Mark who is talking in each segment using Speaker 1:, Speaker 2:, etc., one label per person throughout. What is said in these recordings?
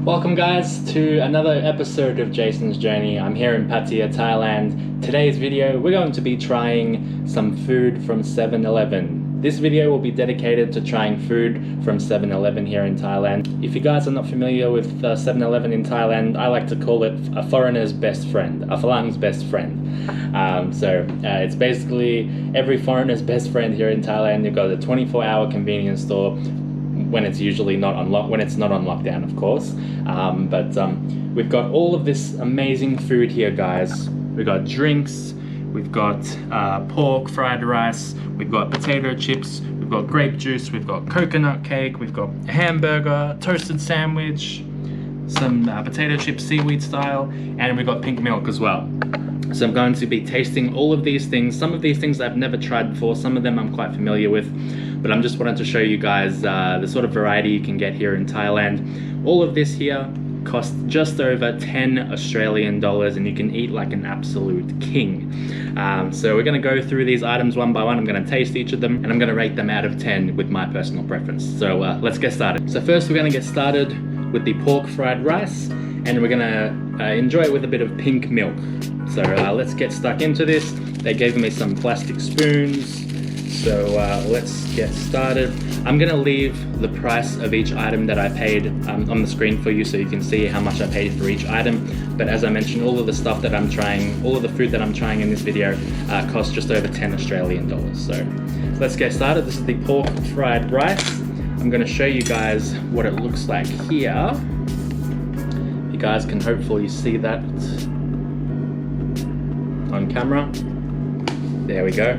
Speaker 1: Welcome guys to another episode of Jason's Journey. I'm here in Pattaya, Thailand. Today's video, we're going to be trying some food from 7-Eleven. This video will be dedicated to trying food from 7-Eleven here in Thailand. If you guys are not familiar with 7-Eleven in Thailand, I like to call it a foreigner's best friend, a Phalang's best friend. It's basically every foreigner's best friend here in Thailand. You've got a 24-hour convenience store when it's usually not on lockdown, of course. We've got all of this amazing food here, guys. We've got drinks, we've got pork, fried rice, we've got potato chips, we've got grape juice, we've got coconut cake, we've got a hamburger, toasted sandwich, some potato chips, seaweed style, and we've got pink milk as well. So I'm going to be tasting all of these things. Some of these things I've never tried before, some of them I'm quite familiar with, but I'm just wanting to show you guys the sort of variety you can get here in Thailand. All of this here costs just over 10 Australian dollars, and you can eat like an absolute king. So we're gonna go through these items one by one. I'm gonna taste each of them, and I'm gonna rate them out of 10 with my personal preference. So let's get started. So first we're gonna get started with the pork fried rice, and we're gonna enjoy it with a bit of pink milk. So let's get stuck into this. They gave me some plastic spoons, so let's get started. I'm gonna leave the price of each item that I paid on the screen for you, so you can see how much I paid for each item. But as I mentioned, all of the stuff that I'm trying, all of the food that I'm trying in this video costs just over 10 Australian dollars. So let's get started. This is the pork fried rice. I'm gonna show you guys what it looks like here. You guys can hopefully see that on camera. There we go.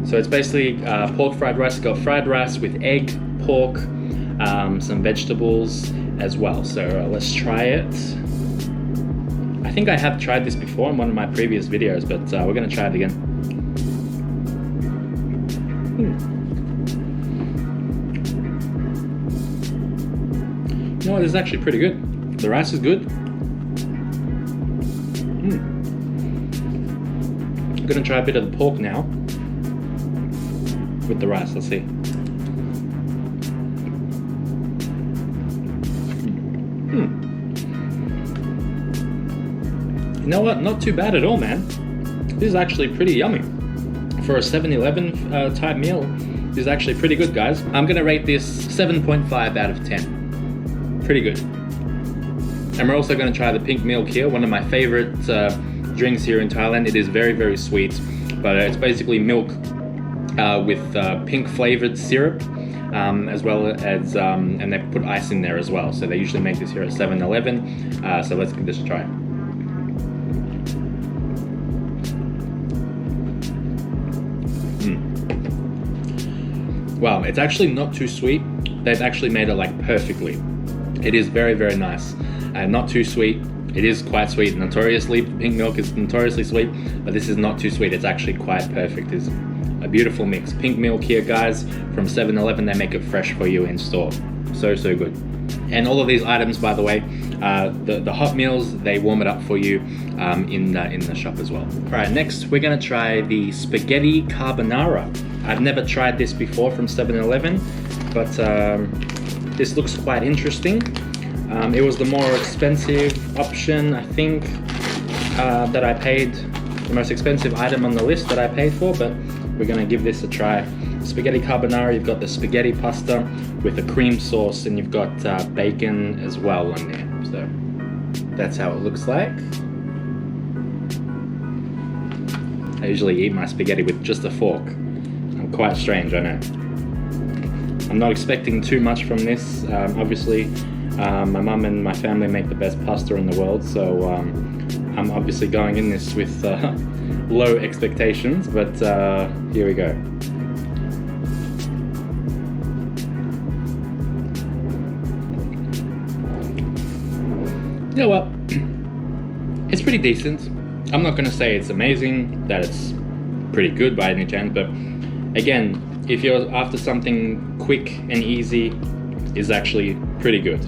Speaker 1: So it's basically pork fried rice. It's got fried rice with egg, pork, some vegetables as well. So let's try it. I think I have tried this before in one of my previous videos, but we're gonna try it again. You know what, this is actually pretty good. The rice is good. I'm gonna try a bit of the pork now with the rice. Let's see. You know what? Not too bad at all, man. This is actually pretty yummy. For a 7-Eleven type meal, this is actually pretty good, guys. I'm gonna rate this 7.5 out of 10. Pretty good. And we're also gonna try the pink milk here, one of my favorite drinks here in Thailand. It is very, very sweet, but it's basically milk with pink flavored syrup, as well as, and they put ice in there as well. So they usually make this here at 7-Eleven. So let's give this a try. Wow, it's actually not too sweet. They've actually made it like perfectly. It is very, very nice. Not too sweet. It is quite sweet. Notoriously, pink milk is notoriously sweet, but this is not too sweet. It's actually quite perfect. It's a beautiful mix. Pink milk here, guys, from 7-Eleven. They make it fresh for you in store. So, so good. And all of these items, by the way, the hot meals, they warm it up for you in the shop as well. All right, next we're gonna try the spaghetti carbonara. I've never tried this before from 7-Eleven, but this looks quite interesting. It was the more expensive option, I think, that I paid, the most expensive item on the list that I paid for, but we're gonna give this a try. Spaghetti carbonara, you've got the spaghetti pasta with a cream sauce, and you've got bacon as well on there. So that's how it looks like. I usually eat my spaghetti with just a fork. I'm quite strange, I know. I'm not expecting too much from this. Obviously, my mum and my family make the best pasta in the world, so I'm obviously going in this with low expectations, but here we go. You know what? It's pretty decent. I'm not gonna say it's amazing, that it's pretty good by any chance, but again, if you're after something quick and easy, it's actually pretty good.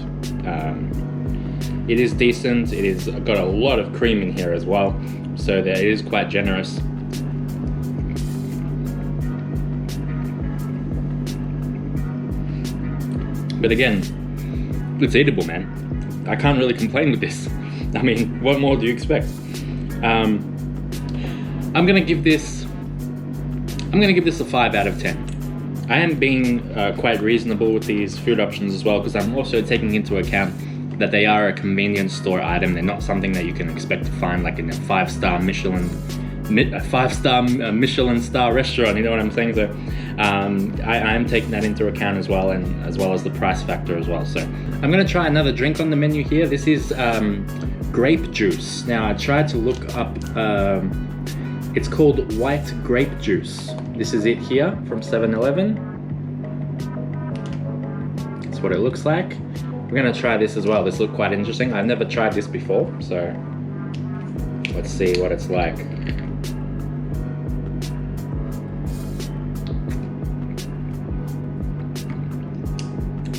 Speaker 1: It is decent. It is got a lot of cream in here as well, so that it is quite generous. But again, it's eatable, man. I can't really complain with this. I mean, what more do you expect? I'm gonna give this a 5 out of 10. I am being quite reasonable with these food options as well, because I'm also taking into account that they are a convenience store item. They're not something that you can expect to find like in a 5-star Michelin star restaurant, you know what I'm saying? So I am taking that into account as well, and as well as the price factor as well. So I'm gonna try another drink on the menu here. This is grape juice. Now I tried to look up, it's called white grape juice. This is it here from 7-Eleven. That's what it looks like. We're gonna try this as well. This looks quite interesting. I've never tried this before, so let's see what it's like.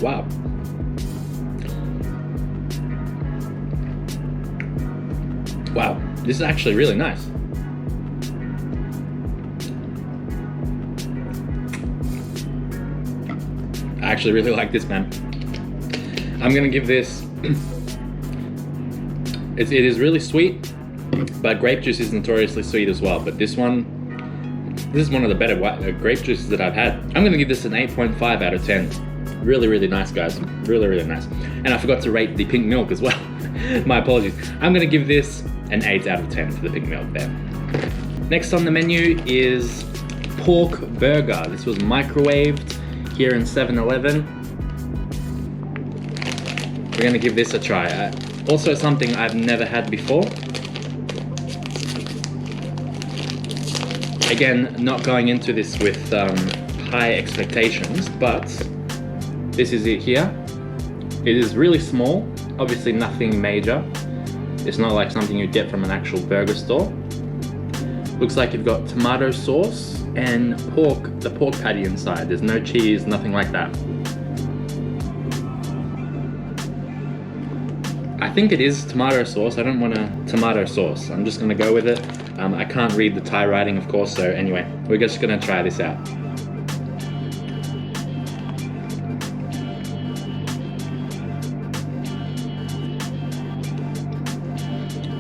Speaker 1: Wow. Wow, this is actually really nice. I actually really like this, man. I'm gonna give this, it is really sweet, but grape juice is notoriously sweet as well. But this is one of the better grape juices that I've had. I'm gonna give this an 8.5 out of 10. Really, really nice, guys. Really, really nice. And I forgot to rate the pink milk as well. My apologies. I'm gonna give this an 8 out of 10 for the pink milk there. Next on the menu is pork burger. This was microwaved here in 7-Eleven. We're gonna give this a try. Also something I've never had before. Again, not going into this with high expectations, but this is it here. It is really small, obviously nothing major. It's not like something you'd get from an actual burger store. Looks like you've got tomato sauce and the pork patty inside. There's no cheese, nothing like that. I think it is tomato sauce. I don't want a tomato sauce. I'm just gonna go with it. I can't read the Thai writing, of course, so anyway, we're just gonna try this out.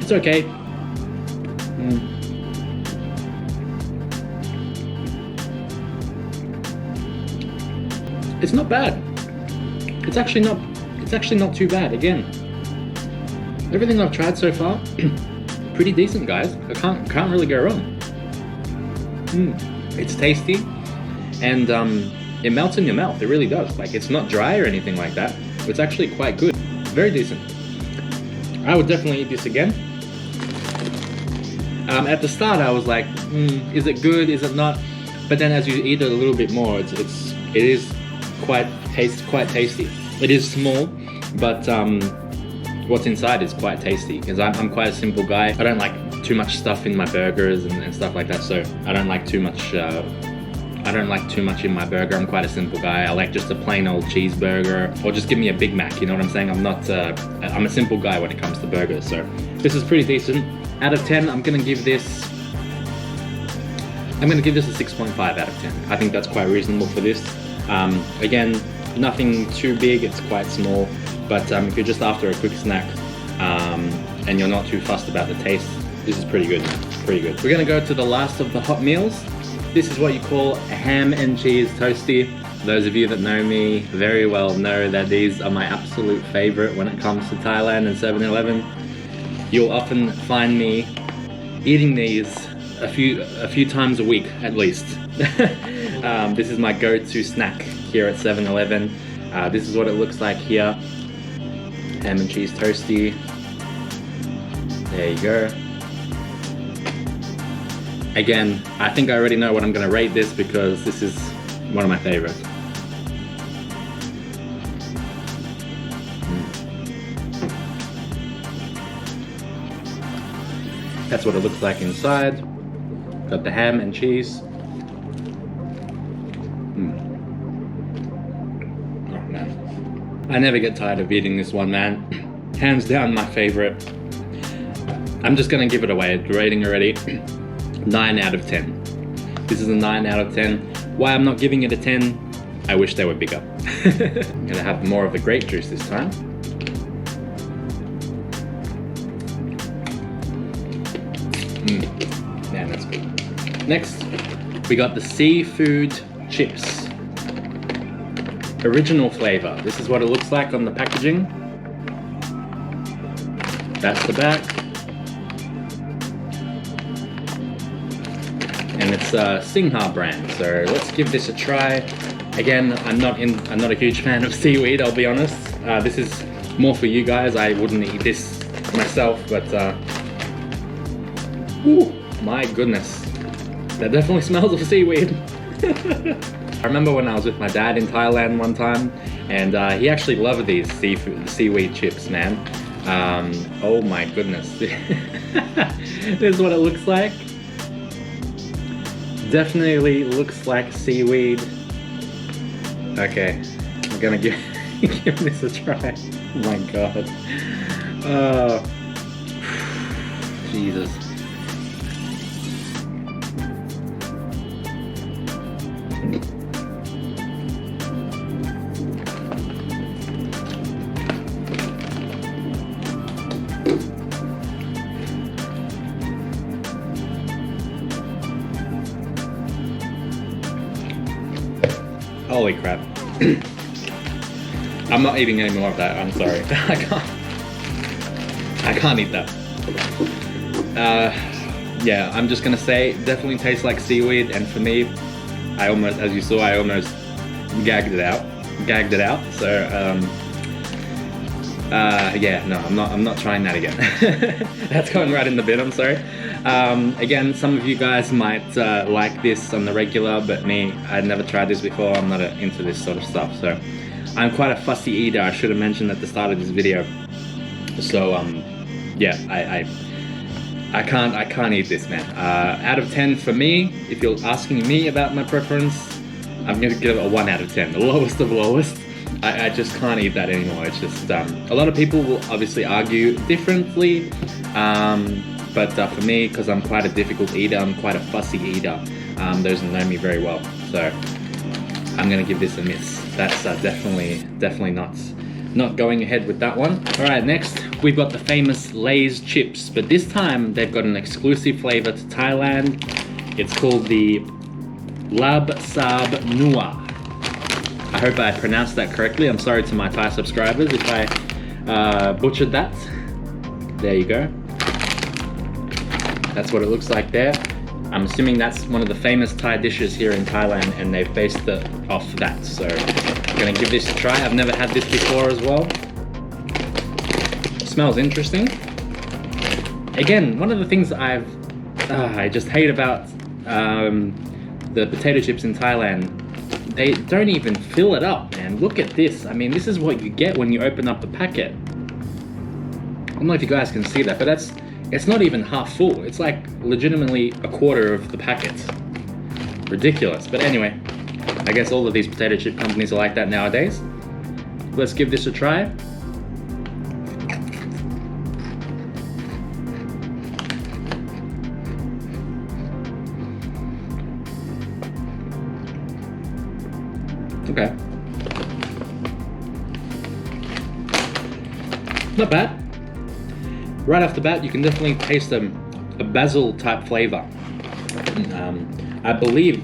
Speaker 1: It's okay. It's not bad. It's actually not too bad. Again, everything I've tried so far, pretty decent, guys. I can't really go wrong. It's tasty, and it melts in your mouth. It really does. Like, it's not dry or anything like that. It's actually quite good. Very decent. I would definitely eat this again. At the start, I was like, is it good? Is it not? But then, as you eat it a little bit more, it is quite tasty. It is small, but what's inside is quite tasty. Because I'm quite a simple guy. I don't like too much stuff in my burgers and stuff like that. So I don't like too much. I don't like too much in my burger. I'm quite a simple guy. I like just a plain old cheeseburger, or just give me a Big Mac. You know what I'm saying? I'm a simple guy when it comes to burgers. So this is pretty decent. Out of 10, I'm gonna give this a 6.5 out of 10. I think that's quite reasonable for this. Again, nothing too big, it's quite small, but if you're just after a quick snack and you're not too fussed about the taste, this is pretty good, pretty good. We're gonna go to the last of the hot meals. This is what you call a ham and cheese toastie. Those of you that know me very well know that these are my absolute favorite when it comes to Thailand and 7-Eleven. You'll often find me eating these a few times a week at least. This is my go-to snack here at 7-Eleven. This is what it looks like here. Ham and cheese toastie. There you go. Again, I think I already know what I'm gonna rate this, because this is one of my favorites. That's what it looks like inside. Got the ham and cheese. Oh man. I never get tired of eating this one, man. Hands down my favorite. I'm just gonna give it away. Rating already. 9 out of 10. This is a 9 out of 10. Why I'm not giving it a 10? I wish they were bigger. I'm gonna have more of the grape juice this time. Next, we got the seafood chips. Original flavor. This is what it looks like on the packaging. That's the back. And it's a Singha brand, so let's give this a try. Again, I'm not a huge fan of seaweed, I'll be honest. This is more for you guys. I wouldn't eat this myself, but ooh, my goodness. That definitely smells of seaweed. I remember when I was with my dad in Thailand one time, and he actually loved these seaweed chips, man. Oh my goodness. This is what it looks like. Definitely looks like seaweed. Okay, I'm gonna give this a try. Oh my god. Jesus. Holy crap. I'm not eating any more of that, I'm sorry. I can't eat that. Yeah, I'm just gonna say, definitely tastes like seaweed, and for me, I almost, as you saw, I almost gagged it out. So, yeah, no, I'm not trying that again. That's going right in the bin, I'm sorry. Again, some of you guys might like this on the regular, but me, I'd never tried this before. I'm not into this sort of stuff, so I'm quite a fussy eater. I should have mentioned at the start of this video. So, yeah, I can't eat this, man. Out of 10 for me, if you're asking me about my preference, I'm gonna give it a 1 out of 10, the lowest of lowest. I just can't eat that anymore. It's just, a lot of people will obviously argue differently, but for me, because I'm quite a difficult eater, I'm quite a fussy eater, those who know me very well, so I'm gonna give this a miss. That's definitely not going ahead with that one. All right, next we've got the famous Lay's chips, but this time they've got an exclusive flavor to Thailand. It's called the Lab Sab Nua. I hope I pronounced that correctly. I'm sorry to my Thai subscribers if I butchered that. There you go. That's what it looks like there. I'm assuming that's one of the famous Thai dishes here in Thailand, and they've based it off that. So I'm gonna give this a try. I've never had this before as well. It smells interesting. Again, one of the things I just hate about the potato chips in Thailand, they don't even fill it up, man. Look at this. I mean, this is what you get when you open up the packet. I don't know if you guys can see that, but it's not even half full. It's like legitimately a quarter of the packet. Ridiculous. But anyway, I guess all of these potato chip companies are like that nowadays. Let's give this a try. Okay. Not bad. Right off the bat, you can definitely taste a basil type flavor. I believe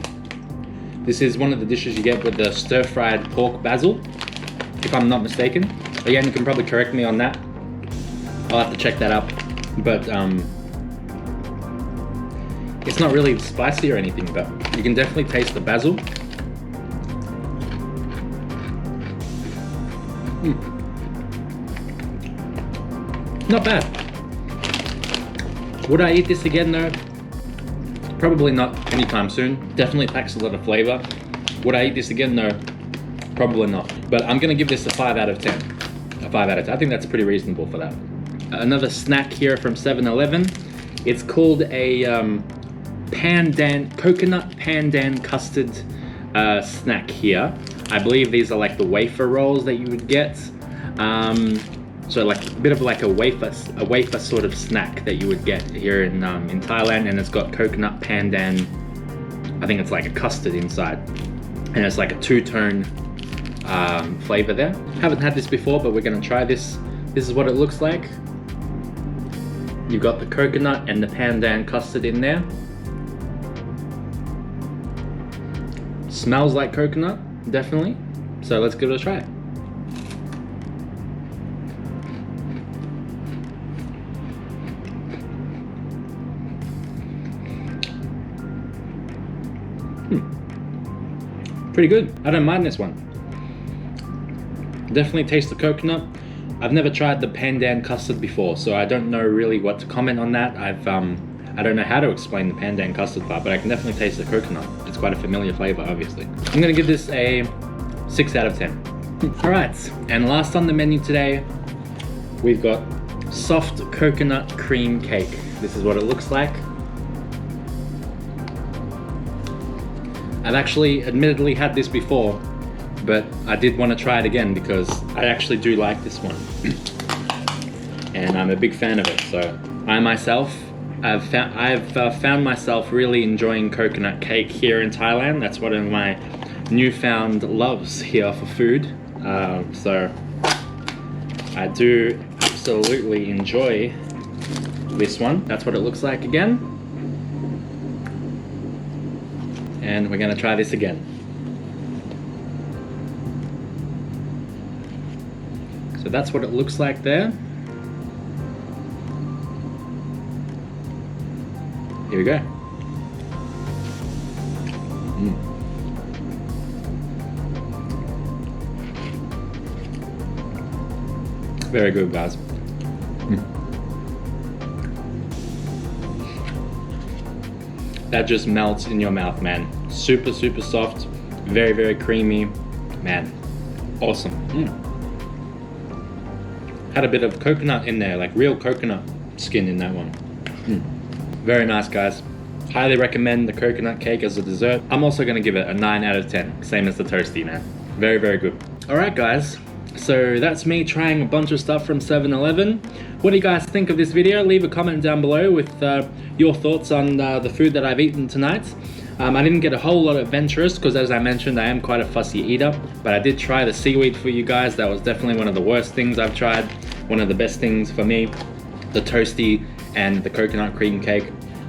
Speaker 1: this is one of the dishes you get with the stir-fried pork basil, if I'm not mistaken. Again, you can probably correct me on that. I'll have to check that up. But it's not really spicy or anything, but you can definitely taste the basil. Not bad. Would I eat this again though? Probably not anytime soon. Definitely packs a lot of flavor. Would I eat this again? No, probably not. But I'm gonna give this a 5 out of 10. A 5 out of 10. I think that's pretty reasonable for that. Another snack here from 7-Eleven. It's called a coconut pandan custard snack here. I believe these are like the wafer rolls that you would get. So like a bit of like a wafer sort of snack that you would get here in Thailand, and it's got coconut pandan. I think it's like a custard inside, and it's like a two-tone flavor there. Haven't had this before, but we're gonna try this. This is what it looks like. You've got the coconut and the pandan custard in there. Smells like coconut, definitely. So let's give it a try. Pretty good. I don't mind this one. Definitely taste the coconut. I've never tried the Pandan Custard before, so I don't know really what to comment on that. I don't know how to explain the Pandan Custard part, but I can definitely taste the coconut. It's quite a familiar flavor, obviously. I'm gonna give this a 6 out of 10. All right, and last on the menu today, we've got soft coconut cream cake. This is what it looks like. I've actually admittedly had this before, but I did want to try it again because I actually do like this one. And I'm a big fan of it. So I myself, I've found myself really enjoying coconut cake here in Thailand. That's one of my newfound loves here for food. So I do absolutely enjoy this one. That's what it looks like again. And we're gonna try this again. So that's what it looks like there. Here we go. Very good, guys. That just melts in your mouth, man. Super, super soft, very, very creamy. Man, awesome. Had a bit of coconut in there, like real coconut skin in that one. Very nice, guys. Highly recommend the coconut cake as a dessert. I'm also gonna give it a 9 out of 10, same as the toasty, man. Very, very good. All right, guys. So that's me trying a bunch of stuff from 7-Eleven. What do you guys think of this video? Leave a comment down below with your thoughts on the food that I've eaten tonight. I didn't get a whole lot adventurous because, as I mentioned, I am quite a fussy eater, but I did try the seaweed for you guys. That was definitely one of the worst things I've tried. One of the best things for me, the toasty and the coconut cream cake.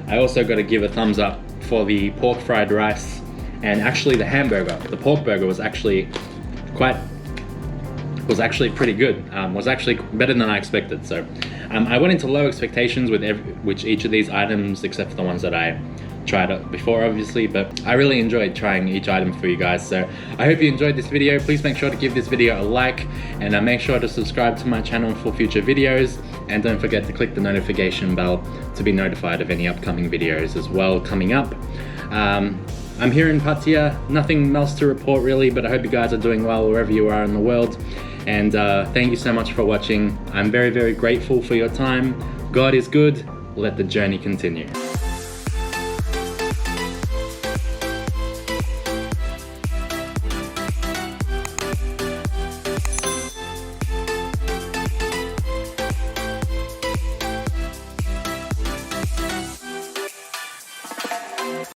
Speaker 1: I also got to give a thumbs up for the pork fried rice and actually the hamburger. The pork burger was actually pretty good. Was actually better than I expected. So I went into low expectations with each of these items, except for the ones that I tried before, obviously, but I really enjoyed trying each item for you guys. So I hope you enjoyed this video. Please make sure to give this video a like, and make sure to subscribe to my channel for future videos, and don't forget to click the notification bell to be notified of any upcoming videos as well coming up. I'm here in Pattaya, nothing else to report really, but I hope you guys are doing well wherever you are in the world. And thank you so much for watching. I'm very, very grateful for your time. God is good. Let the journey continue.